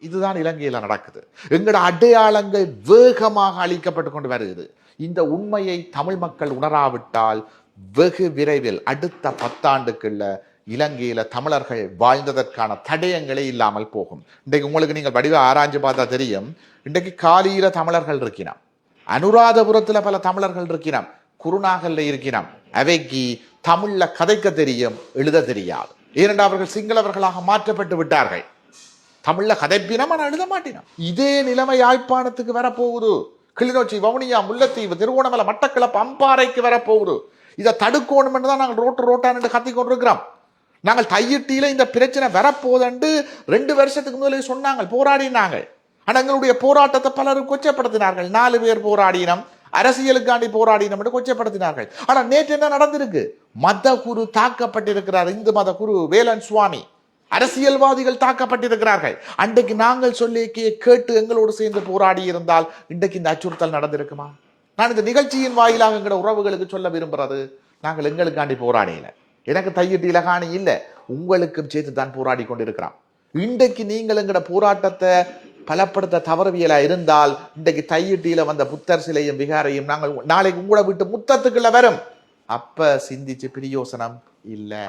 இதுதான் இலங்கையில நடக்குது. எங்கட அடையாளங்கள் வேகமாக அழிக்கப்பட்டு கொண்டு வருகிறது. இந்த உண்மையை தமிழ் மக்கள் உணராவிட்டால் வெகு விரைவில் அடுத்த 10 ஆண்டுக்குள்ள இலங்கையில தமிழர்கள் வாழ்ந்ததற்கான தடயங்களே இல்லாமல் போகும். இன்றைக்கு உங்களுக்கு நீங்கள் வடிவ ஆராய்ஞ்சு பார்த்தா தெரியும். இன்றைக்கு காலியில தமிழர்கள் இருக்கிறோம், அனுராதபுரத்துல பல தமிழர்கள் இருக்கிறோம், குருநாகல்ல இருக்கிறோம். அவைக்கு தமிழ்ல கதைக்க தெரியும், எழுத தெரியாது. ஏனென்றால் அவர்கள் சிங்களவர்களாக மாற்றப்பட்டு விட்டார்கள். தமிழ்ல கதைப்பினம் ஆனால் எழுத மாட்டினோம். இதே நிலைமை யாழ்ப்பாணத்துக்கு வரப்போகுது. கிளிநொச்சி, வவுனியா, முல்லைத்தீவு, திருவோணமலை, மட்டக்களப்பு, அம்பாறைக்கு வரப்போகுது. இதை தடுக்கணும் என்று தான் நாங்கள் ரோட்டான் கத்தி கொண்டிருக்கிறோம். நாங்கள் தையிட்டியில இந்த பிரச்சனை வரப்போதண்டு 2 வருஷத்துக்கு முதலே சொன்னாங்க, போராடினாங்க. ஆனால் எங்களுடைய போராட்டத்தை பலரும் கொச்சப்படுத்தினார்கள். 4 பேர் போராடினோம், அரசியலுக்காண்டி போராடினோம் என்று கொச்சப்படுத்தினார்கள். ஆனால் நேற்று என்ன நடந்திருக்கு? மத குரு தாக்கப்பட்டிருக்கிறார். இந்து மத குரு வேலன் சுவாமி. அரசியல்வாதிகள் தாக்கப்பட்டிருக்கிறார்கள். அன்றைக்கு நாங்கள் சொல்லி கேட்டு எங்களோடு சேர்ந்து போராடி இருந்தால் இன்றைக்கு இந்த அச்சுறுத்தல் நடந்திருக்குமா? நான் இந்த நிகழ்ச்சியின் வாயிலாக எங்களோட உறவுகளுக்கு சொல்ல விரும்புறது, நாங்கள் எங்களுக்காண்டி போராடியில. எனக்கு தையிட்டு இலகாணி இல்லை, உங்களுக்கும் சேர்த்து தான் போராடி கொண்டிருக்கிறோம். இன்றைக்கு நீங்கள் எங்களோட போராட்டத்தை பலப்படுத்த தவறவியலா இருந்தால் இன்றைக்கு தையிட்டியில வந்த புத்தர் சிலையும் விகாரையும் நாங்கள் நாளைக்கு உங்களை விட்டு முத்தத்துக்குள்ள வரும். அப்ப சிந்திச்சு பிரயோசனம் இல்லை.